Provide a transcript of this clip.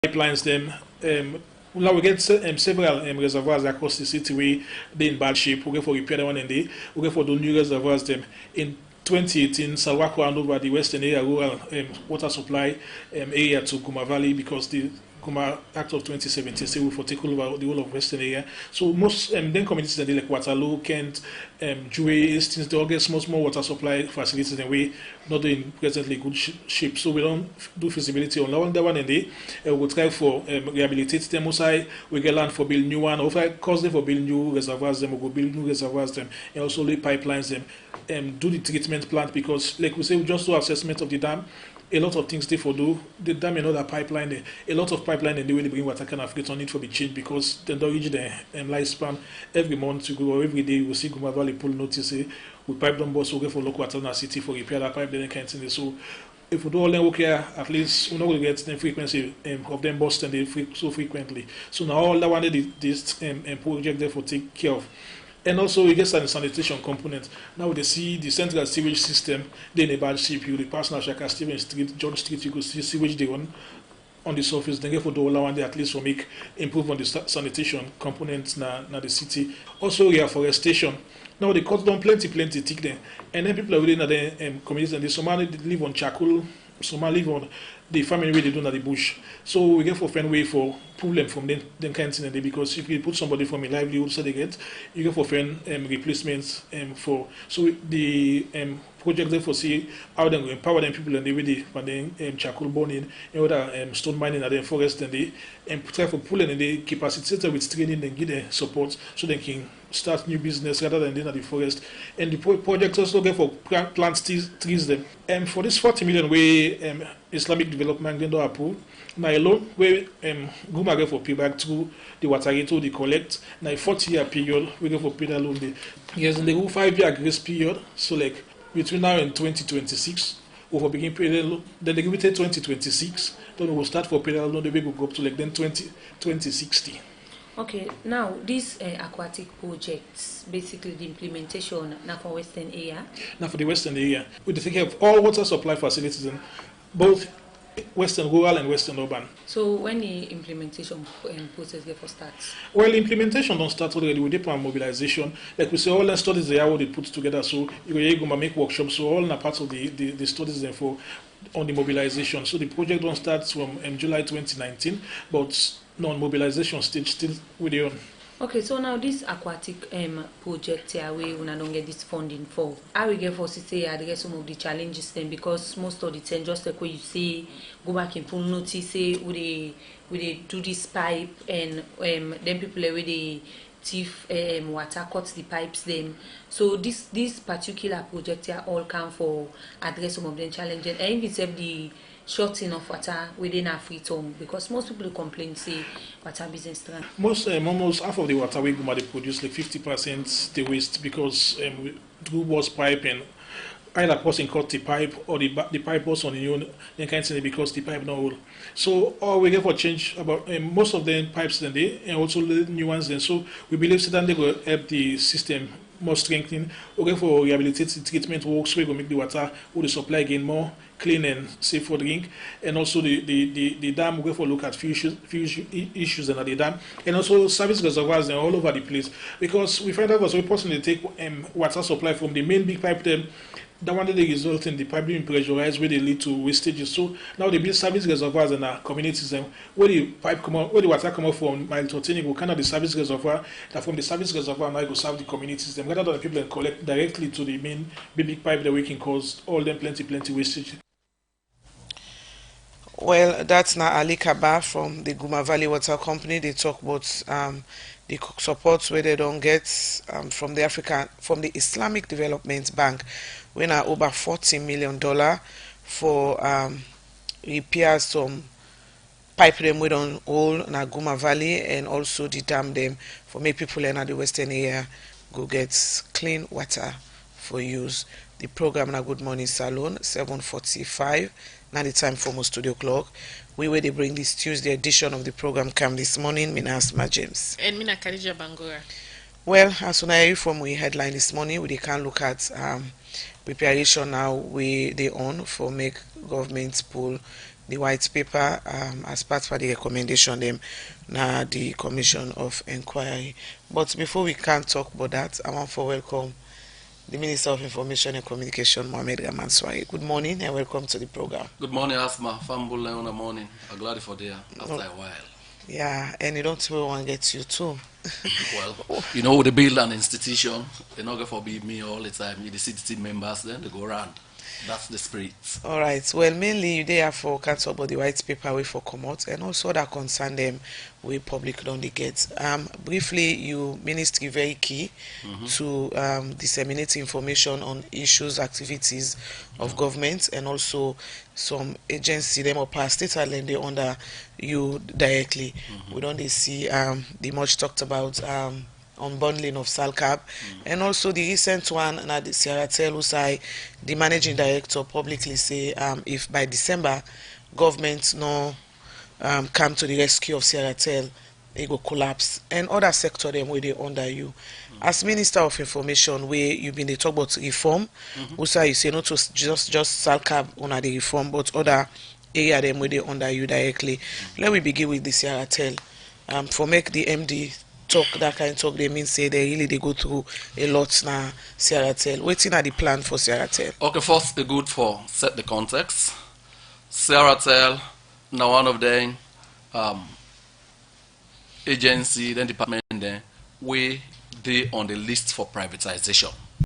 pipelines them. Now we get several reservoirs across the city where they in bad shape. We go for repair the one and they we go for the new reservoirs them. In 2018, Salwako handed over the Western area rural water supply area to Guma Valley because the Guma Act of 2017 say we for take over the whole of Western area. So most then communities that like Waterloo, Kent, Jue, Hastings, they all get small water supply facilities and we not in presently good shape. So we don't do feasibility on that one and they we try for rehabilitate them. Also, we get land for build new one. Or if I cause them for build new reservoirs, them we go build new reservoirs them and also lay pipelines them. Do the treatment plant because like we say we just do assessment of the dam. A lot of things they for do. The dam another pipeline there. A lot of pipeline and they will bring water can have return it for be changed because they don't reach the lifespan. Every month you go or every day you will see Guma Valley pull notice say we pipe them bus okay for local water in our city for repair that pipe then kind thing. So if we do all them work here, at least we're not going to get the frequency of them busting so frequently. So now all that one this project therefore take care of. And also we get some sanitation component. Now they see the central sewage system, they in a bad shape. You the personal Shaka Stephen Street, John Street, you could see sewage they on the surface. Then for the whole one they at least will make improve on the sanitation components na the city. Also reforestation. Now they cut down plenty thick there. And then people are within the communities and the Somali live on charcoal, Somali live on the family way they do at the bush. So we get for find way for problem from them kind of thing because if you put somebody from a livelihood so they get you get for find replacements for so the project therefore see how they empower them people and they really and then charcoal burning and other stone mining and then forest and they try for pulling and they capacitated with training and give them support so they can start new business rather than in the forest. And the project also get for plant trees them. For this 40 million way Islamic development going to approve. Now alone where Guma get for payback through the water to the collect. Now 40-year period we get for pay that loan. Yes, in the 5-year grace period. So like between now and 2026, we will begin pay the loan. Then they give it 2026. Then we will start for pay that loan. The way we go up to like then 2060. Okay, now these aquatic projects, basically the implementation now for Western area. Now for the Western area, we take care of all water supply facilities in both Western rural and Western urban. So when the implementation process therefore starts? Well, implementation don't start already. We depend on mobilization. Like we say, all the studies they are what they put together. So you're going to make workshops. So all are parts of the studies therefore on the mobilization. So the project don't start from July 2019, but non-mobilization stage still with the on. Okay, so now this aquatic project here, we don't get this funding for. I will get for say address some of the challenges then because most of the time, just like what you say, go back and pull notice, say we they do this pipe and then people where they thief water cut the pipes them. So this particular project here all come for address some of the challenges and even if the shorting of water within our free home because most people complain say water business strand. Most almost half of the water we Guma they produce like 50% they waste because through was pipe and either person cut the pipe or the pipe was on the own then can't say because the pipe no hole. So all we get for change about most of the pipes then they and also the new ones then so we believe that they will help the system more strengthening. Okay, for rehabilitative treatment works, we will make the water or the supply again more clean and safe for drink. And also the dam, we will look at few issues in the dam. And also service reservoirs all over the place. Because we find out that we personally take water supply from the main big pipe them. That one they result in the pipe being pressurized where they lead to wastages. So now they build service reservoirs in our communities where the pipe come out, where the water come out from mile 13, go kind of the service reservoir, that from the service reservoir now it go serve the communities them rather than the people that collect directly to the main big pipe that we can cause all them plenty wastage. Well, that's now Ali Kaba from the Guma Valley Water Company. They talk about the support where they don't get from the Islamic Development Bank, when are over $40 million for repair some pipe them with on all in Guma Valley and also the dam them for make people in the Western area go get clean water for use. The program na Good Morning Salon 7:45. Now the time for most studio clock. We where they bring this Tuesday edition of the program come this morning. Mina Asma James. And Mina Khadija Bangura. Well, as soon as from we headline this morning, we can look at preparation now we they on for make government pull the white paper as part of the recommendation them na the Commission of Inquiry. But before we can talk about that, I want to welcome the Minister of Information and Communication, Mohamed Rahman Suare. Good morning and welcome to the program. Good morning, Asma. Fambula on the morning. I'm glad for there after a while. Yeah, and you don't even want to get you too. Well, you know, they build an institution, they're not going to forbid me all the time. You the city members, then they go around. That's the spirit. All right. Well, mainly you there for cancel about the white paper way for come out, and also that concern them we public don't get. Briefly, you ministry very key to disseminate information on issues, activities of government, and also some agency them or past state island they under you directly. We don't they see the much talked about unbundling of SALCAB, and also the recent one na the Sierratel who say the managing director publicly say if by December government no come to the rescue of Sierratel, it go collapse, and other sector them where they under you. As Minister of Information, where you been they talk about reform, who say you say not to just SALCAB on the reform, but other area them where they under you directly. Let me begin with the Sierratel. For make the MD talk that kind of talk, they mean say they go through a lot now. Sierratel, waiting at the plan for Sierratel. Okay, first, the good for set the context. Sierratel, now one of them agency, then department, then we they on the list for privatization.